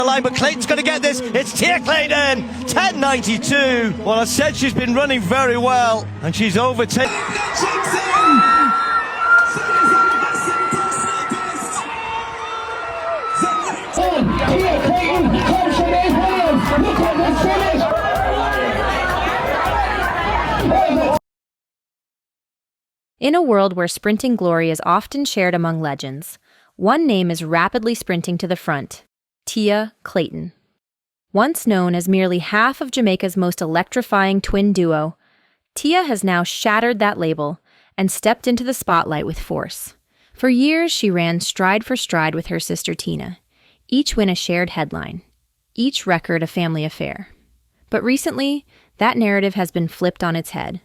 The line, but Clayton's going to get this. It's Tia Clayton, 10.92. Well, I said she's been running very well, and she's overtaken. Tia Clayton, comes from A Look at this finish. In a world where sprinting glory is often shared among legends, one name is rapidly sprinting to the front: Tia Clayton. Once known as merely half of Jamaica's most electrifying twin duo, Tia has now shattered that label and stepped into the spotlight with force. For years, she ran stride for stride with her sister Tina, each win a shared headline, each record a family affair. But recently, that narrative has been flipped on its head.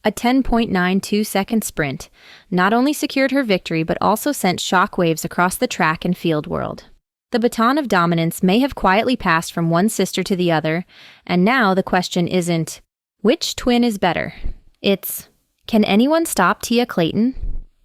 A 10.92-second sprint not only secured her victory but also sent shockwaves across the track and field world. The baton of dominance may have quietly passed from one sister to the other, and now the question isn't, which twin is better? It's, can anyone stop Tia Clayton?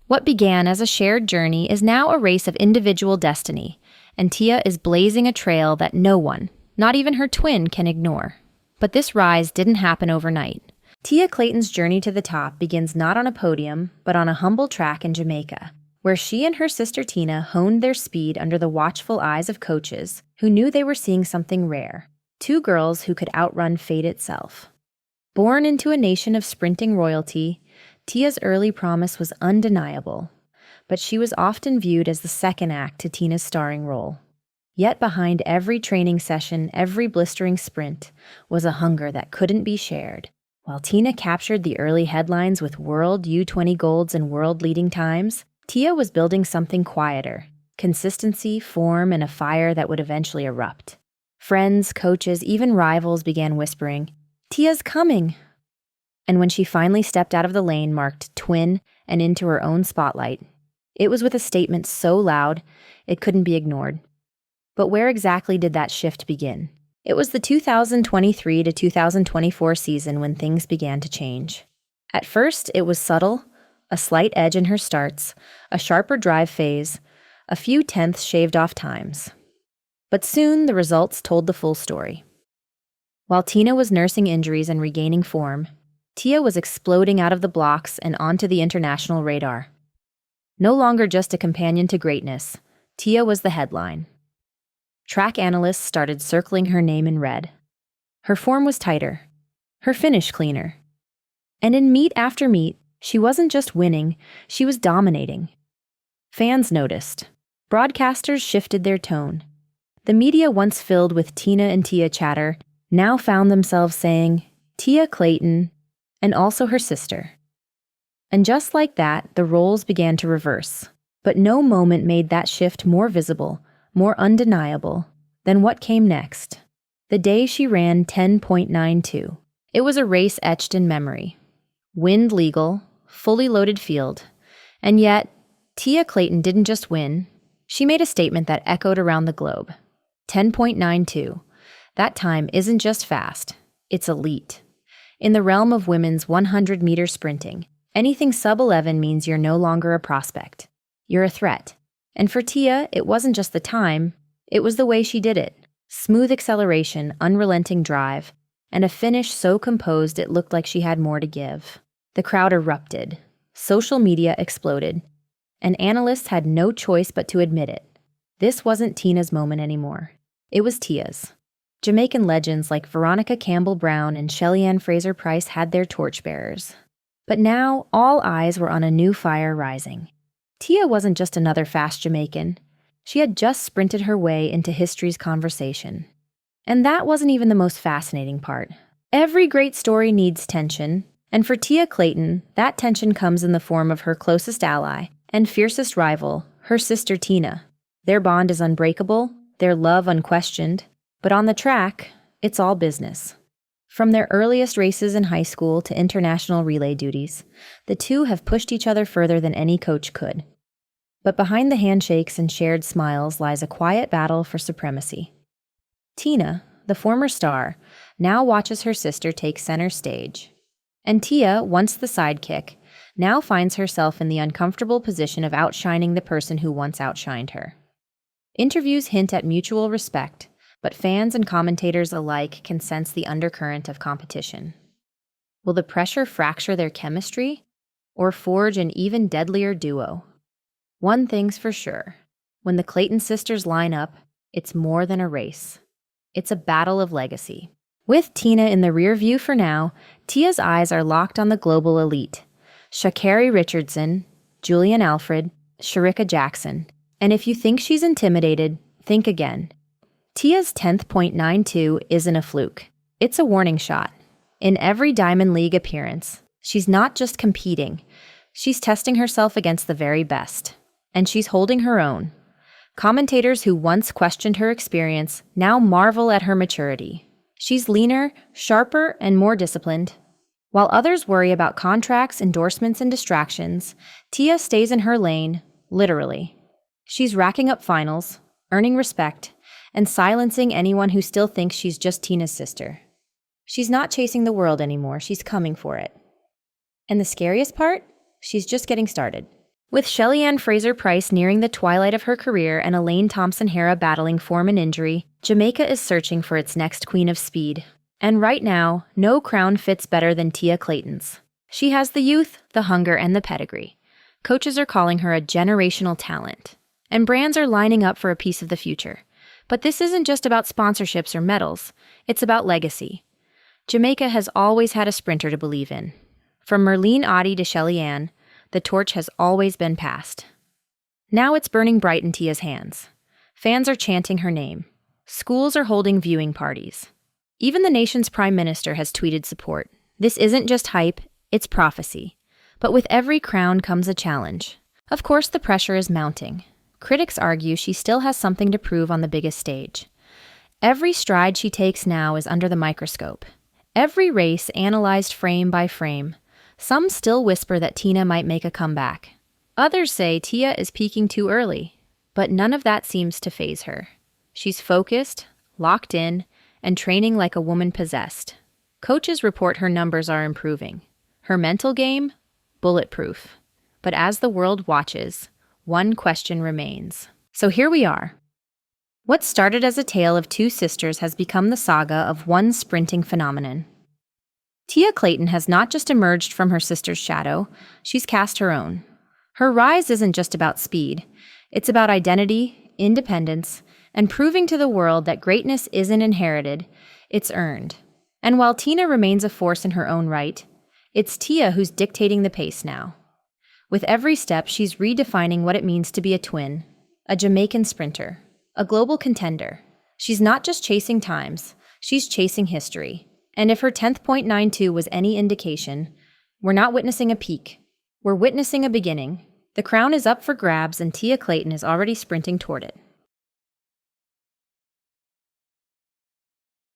What began as a shared journey is now a race of individual destiny, and Tia is blazing a trail that no one, not even her twin, can ignore. But this rise didn't happen overnight. Tia Clayton's journey to the top begins not on a podium, but on a humble track in Jamaica, where she and her sister Tina honed their speed under the watchful eyes of coaches who knew they were seeing something rare, two girls who could outrun fate itself. Born into a nation of sprinting royalty, Tia's early promise was undeniable, but she was often viewed as the second act to Tina's starring role. Yet behind every training session, every blistering sprint, was a hunger that couldn't be shared. While Tina captured the early headlines with World U20 golds and world-leading times, Tia was building something quieter: consistency, form, and a fire that would eventually erupt. Friends, coaches, even rivals began whispering, "Tia's coming!" And when she finally stepped out of the lane marked twin and into her own spotlight, it was with a statement so loud it couldn't be ignored. But where exactly did that shift begin? It was the 2023 to 2024 season when things began to change. At first, it was subtle, a slight edge in her starts, a sharper drive phase, a few tenths shaved off times. But soon, the results told the full story. While Tina was nursing injuries and regaining form, Tia was exploding out of the blocks and onto the international radar. No longer just a companion to greatness, Tia was the headline. Track analysts started circling her name in red. Her form was tighter, her finish cleaner. And in meet after meet, she wasn't just winning, she was dominating. Fans noticed. Broadcasters shifted their tone. The media, once filled with Tina and Tia chatter, now found themselves saying, Tia Clayton, and also her sister. And just like that, the roles began to reverse. But no moment made that shift more visible, more undeniable, than what came next. The day she ran 10.92. It was a race etched in memory. Wind legal, fully loaded field. And yet, Tia Clayton didn't just win. She made a statement that echoed around the globe. 10.92. That time isn't just fast, it's elite. In the realm of women's 100-meter sprinting, anything sub-11 means you're no longer a prospect. You're a threat. And for Tia, it wasn't just the time, it was the way she did it. Smooth acceleration, unrelenting drive, and a finish so composed it looked like she had more to give. The crowd erupted. Social media exploded. And analysts had no choice but to admit it. This wasn't Tina's moment anymore. It was Tia's. Jamaican legends like Veronica Campbell-Brown and Shelly-Ann Fraser-Pryce had their torchbearers. But now, all eyes were on a new fire rising. Tia wasn't just another fast Jamaican. She had just sprinted her way into history's conversation. And that wasn't even the most fascinating part. Every great story needs tension, and for Tia Clayton, that tension comes in the form of her closest ally and fiercest rival, her sister Tina. Their bond is unbreakable, their love unquestioned, but on the track, it's all business. From their earliest races in high school to international relay duties, the two have pushed each other further than any coach could. But behind the handshakes and shared smiles lies a quiet battle for supremacy. Tina, the former star, now watches her sister take center stage. And Tia, once the sidekick, now finds herself in the uncomfortable position of outshining the person who once outshined her. Interviews hint at mutual respect, but fans and commentators alike can sense the undercurrent of competition. Will the pressure fracture their chemistry, or forge an even deadlier duo? One thing's for sure. When the Clayton sisters line up, it's more than a race. It's a battle of legacy. With Tina in the rear view for now, Tia's eyes are locked on the global elite. Sha'Carri Richardson, Julian Alfred, Shericka Jackson. And if you think she's intimidated, think again. Tia's 10th.92 isn't a fluke. It's a warning shot. In every DiamondLeague appearance, she's not just competing, she's testing herself against the very best. And she's holding her own. Commentators who once questioned her experience now marvel at her maturity. She's leaner, sharper, and more disciplined. While others worry about contracts, endorsements, and distractions, Tia stays in her lane, literally. She's racking up finals, earning respect, and silencing anyone who still thinks she's just Tina's sister. She's not chasing the world anymore, she's coming for it. And the scariest part? She's just getting started. With Shelly-Ann Fraser-Pryce nearing the twilight of her career and Elaine Thompson-Herah battling form and injury, Jamaica is searching for its next queen of speed. And right now, no crown fits better than Tia Clayton's. She has the youth, the hunger, and the pedigree. Coaches are calling her a generational talent. And brands are lining up for a piece of the future. But this isn't just about sponsorships or medals. It's about legacy. Jamaica has always had a sprinter to believe in. From Merlene Ottey to Shelly-Ann, the torch has always been passed. Now it's burning bright in Tia's hands. Fans are chanting her name. Schools are holding viewing parties. Even the nation's prime minister has tweeted support. This isn't just hype, it's prophecy. But with every crown comes a challenge. Of course, the pressure is mounting. Critics argue she still has something to prove on the biggest stage. Every stride she takes now is under the microscope. Every race analyzed frame by frame. Some still whisper that Tina might make a comeback. Others say Tia is peaking too early, but none of that seems to faze her. She's focused, locked in, and training like a woman possessed. Coaches report her numbers are improving. Her mental game? Bulletproof. But as the world watches, one question remains. So here we are. What started as a tale of two sisters has become the saga of one sprinting phenomenon. Tia Clayton has not just emerged from her sister's shadow, she's cast her own. Her rise isn't just about speed. It's about identity, independence, and proving to the world that greatness isn't inherited, it's earned. And while Tina remains a force in her own right, it's Tia who's dictating the pace now. With every step, she's redefining what it means to be a twin, a Jamaican sprinter, a global contender. She's not just chasing times, she's chasing history. And if her 10th.92 was any indication, we're not witnessing a peak. We're witnessing a beginning. The crown is up for grabs and Tia Clayton is already sprinting toward it.